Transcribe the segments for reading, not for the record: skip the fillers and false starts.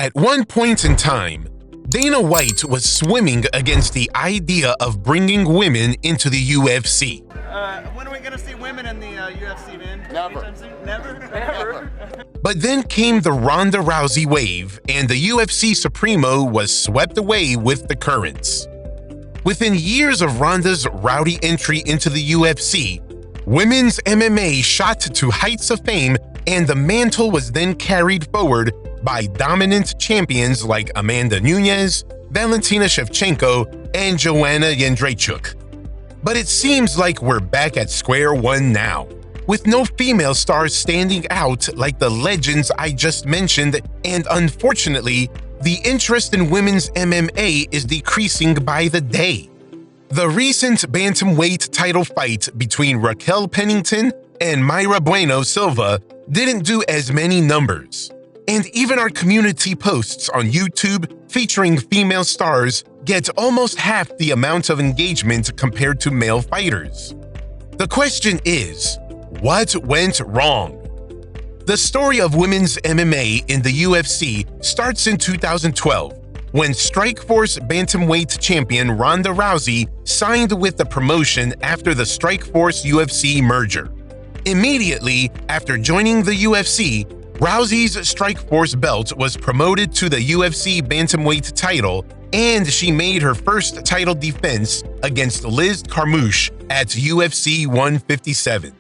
At one point in time, Dana White was swimming against the idea of bringing women into the UFC. When are we going to see women in the UFC, man? Never. Never? Never. But then came the Ronda Rousey wave, and the UFC Supremo was swept away with the currents. Within years of Ronda's rowdy entry into the UFC, women's MMA shot to heights of fame, and the mantle was then carried forward by dominant champions like Amanda Nunes, Valentina Shevchenko, and Joanna Jędrzejczyk. But it seems like we're back at square one now, with no female stars standing out like the legends I just mentioned, and unfortunately, the interest in women's MMA is decreasing by the day. The recent bantamweight title fight between Raquel Pennington and Mayra Bueno Silva didn't do as many numbers. And even our community posts on YouTube featuring female stars get almost half the amount of engagement compared to male fighters. The question is, what went wrong? The story of women's MMA in the UFC starts in 2012, when Strikeforce bantamweight champion Ronda Rousey signed with the promotion after the Strikeforce UFC merger. Immediately after joining the UFC, Rousey's Strikeforce belt was promoted to the UFC bantamweight title, and she made her first title defense against Liz Carmouche at UFC 157.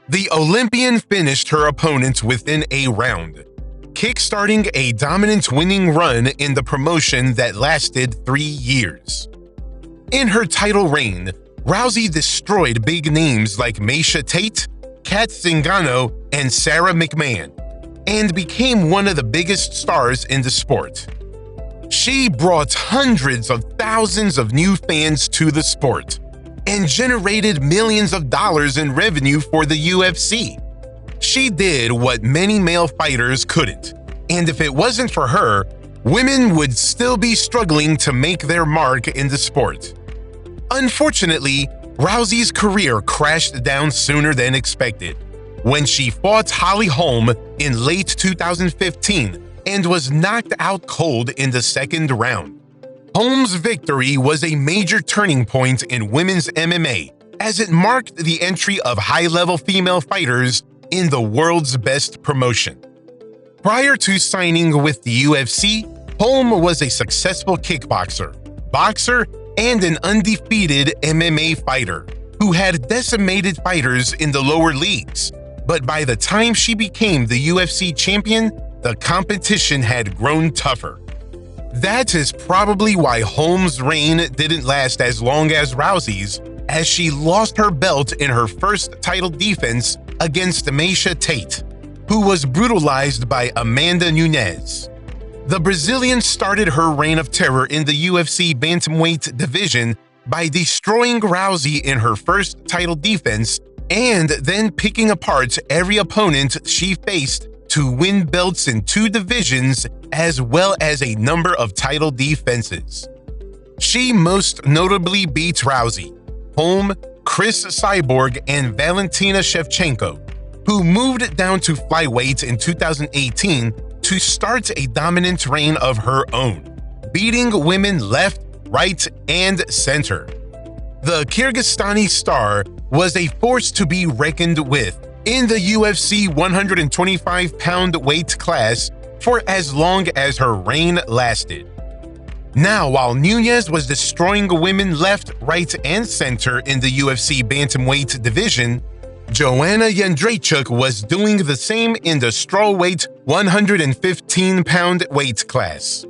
The Olympian finished her opponent within a round, kickstarting a dominant winning run in the promotion that lasted 3 years. In her title reign, Rousey destroyed big names like Miesha Tate, Kat Zingano, and Sarah McMahon, and became one of the biggest stars in the sport. She brought hundreds of thousands of new fans to the sport and generated millions of dollars in revenue for the UFC. She did what many male fighters couldn't, and if it wasn't for her, women would still be struggling to make their mark in the sport. Unfortunately, Rousey's career crashed down sooner than expected when she fought Holly Holm in late 2015 and was knocked out cold in the second round. Holm's victory was a major turning point in women's MMA, as it marked the entry of high-level female fighters in the world's best promotion. Prior to signing with the UFC, Holm was a successful kickboxer, boxer, and an undefeated MMA fighter who had decimated fighters in the lower leagues. But by the time she became the UFC champion, the competition had grown tougher. That is probably why Holm's reign didn't last as long as Rousey's, as she lost her belt in her first title defense against Miesha Tate, who was brutalized by Amanda Nunes. The Brazilian started her reign of terror in the UFC bantamweight division by destroying Rousey in her first title defense and then picking apart every opponent she faced to win belts in 2 divisions as well as a number of title defenses. She most notably beat Rousey, Holm, Chris Cyborg, and Valentina Shevchenko, who moved down to flyweight in 2018 to start a dominant reign of her own, beating women left, right, and center. The Kyrgyzstani star was a force to be reckoned with in the UFC 125-pound weight class for as long as her reign lasted. Now, while Nunes was destroying women left, right, and center in the UFC bantamweight division, Joanna Jędrzejczyk was doing the same in the strawweight 115-pound weight class.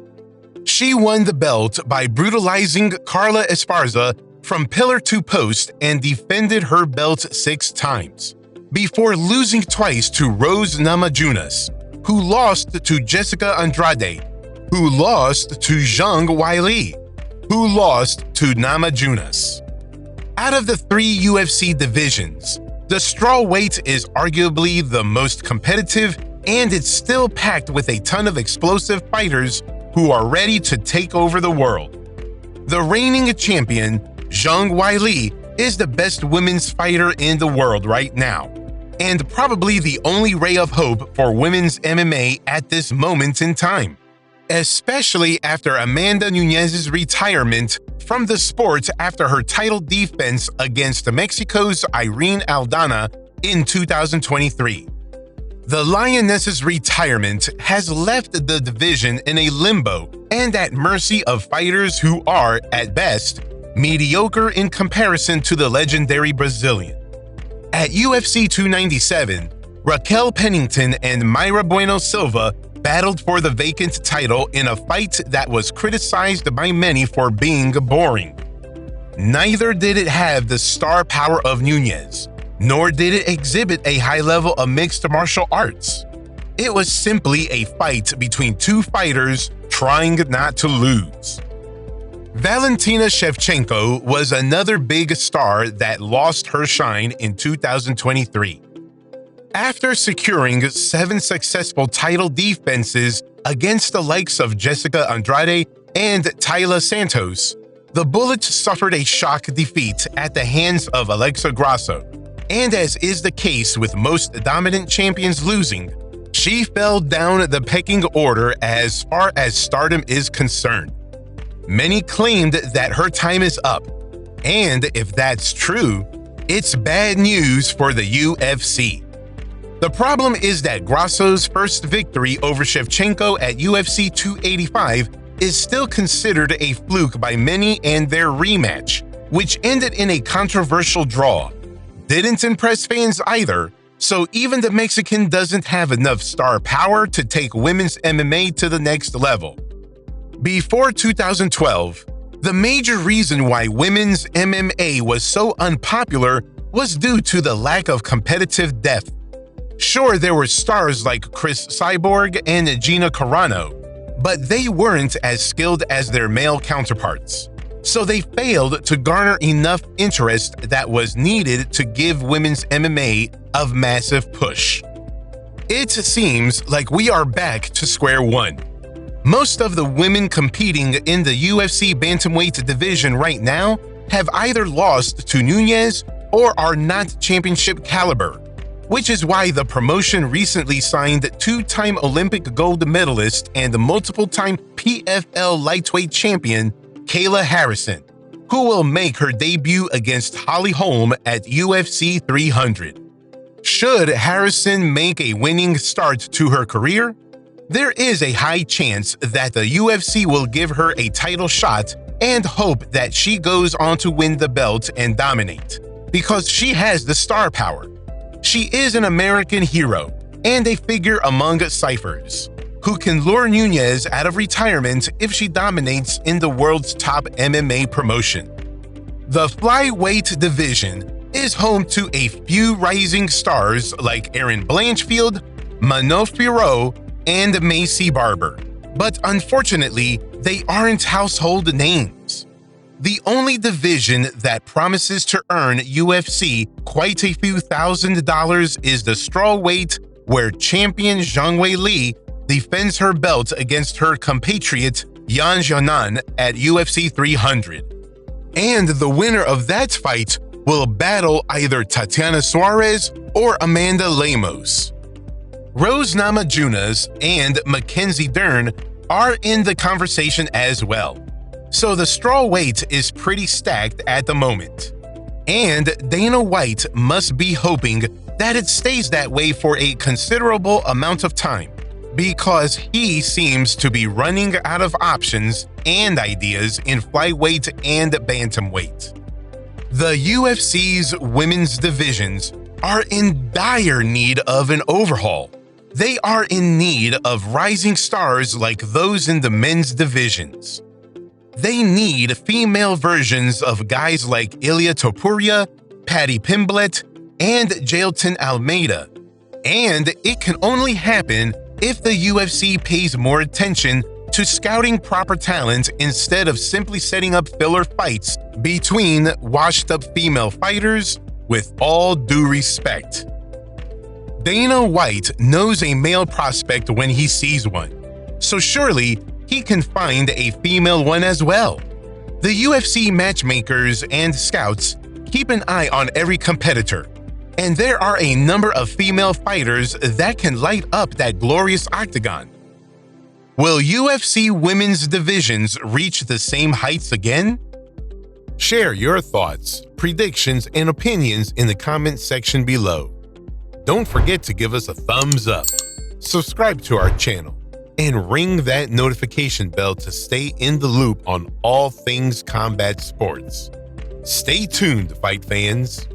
She won the belt by brutalizing Carla Esparza from pillar to post and defended her belt 6 times, before losing twice to Rose Namajunas, who lost to Jessica Andrade, who lost to Zhang Weili, who lost to Namajunas. Out of the 3 UFC divisions, the strawweight is arguably the most competitive, and it's still packed with a ton of explosive fighters who are ready to take over the world. The reigning champion, Zhang Weili, is the best women's fighter in the world right now, and probably the only ray of hope for women's MMA at this moment in time. especially after Amanda Nunes's retirement from the sport after her title defense against Mexico's Irene Aldana in 2023. The Lioness's retirement has left the division in a limbo and at mercy of fighters who are, at best, mediocre in comparison to the legendary Brazilian. At UFC 297, Raquel Pennington and Myra Bueno Silva battled for the vacant title in a fight that was criticized by many for being boring. Neither did it have the star power of Nunes, nor did it exhibit a high level of mixed martial arts. It was simply a fight between two fighters trying not to lose. Valentina Shevchenko was another big star that lost her shine in 2023. After securing 7 successful title defenses against the likes of Jessica Andrade and Taila Santos, the Bullet suffered a shock defeat at the hands of Alexa Grasso, and as is the case with most dominant champions losing, she fell down the pecking order as far as stardom is concerned. Many claimed that her time is up, and if that's true, it's bad news for the UFC. The problem is that Grasso's first victory over Shevchenko at UFC 285 is still considered a fluke by many, and their rematch, which ended in a controversial draw, didn't impress fans either, so even the Mexican doesn't have enough star power to take women's MMA to the next level. Before 2012, the major reason why women's MMA was so unpopular was due to the lack of competitive depth. Sure, there were stars like Chris Cyborg and Gina Carano, but they weren't as skilled as their male counterparts, so they failed to garner enough interest that was needed to give women's MMA a massive push. It seems like we are back to square one. Most of the women competing in the UFC bantamweight division right now have either lost to Nunes or are not championship caliber, which is why the promotion recently signed two-time Olympic gold medalist and multiple-time PFL lightweight champion Kayla Harrison, who will make her debut against Holly Holm at UFC 300. Should Harrison make a winning start to her career, there is a high chance that the UFC will give her a title shot and hope that she goes on to win the belt and dominate, because she has the star power. She is an American hero and a figure among ciphers, who can lure Nunes out of retirement if she dominates in the world's top MMA promotion. The flyweight division is home to a few rising stars like Erin Blanchfield, Manon Fiorot, and Macy Barber, but unfortunately, they aren't household names. The only division that promises to earn UFC quite a few $1,000s is the strawweight, where champion Zhang Weili defends her belt against her compatriot Yan Xiaonan at UFC 300. And the winner of that fight will battle either Tatiana Suarez or Amanda Lemos. Rose Namajunas and Mackenzie Dern are in the conversation as well, so the strawweight is pretty stacked at the moment. And Dana White must be hoping that it stays that way for a considerable amount of time, because he seems to be running out of options and ideas in flyweight and bantamweight. The UFC's women's divisions are in dire need of an overhaul. They are in need of rising stars like those in the men's divisions. They need female versions of guys like Ilia Topuria, Patty Pimblett, and Jailton Almeida, and it can only happen if the UFC pays more attention to scouting proper talent instead of simply setting up filler fights between washed-up female fighters, with all due respect. Dana White knows a male prospect when he sees one, so surely he can find a female one as well. The UFC matchmakers and scouts keep an eye on every competitor, and there are a number of female fighters that can light up that glorious octagon. Will UFC women's divisions reach the same heights again? Share your thoughts, predictions, and opinions in the comment section below. Don't forget to give us a thumbs up, subscribe to our channel, and ring that notification bell to stay in the loop on all things combat sports. Stay tuned, fight fans.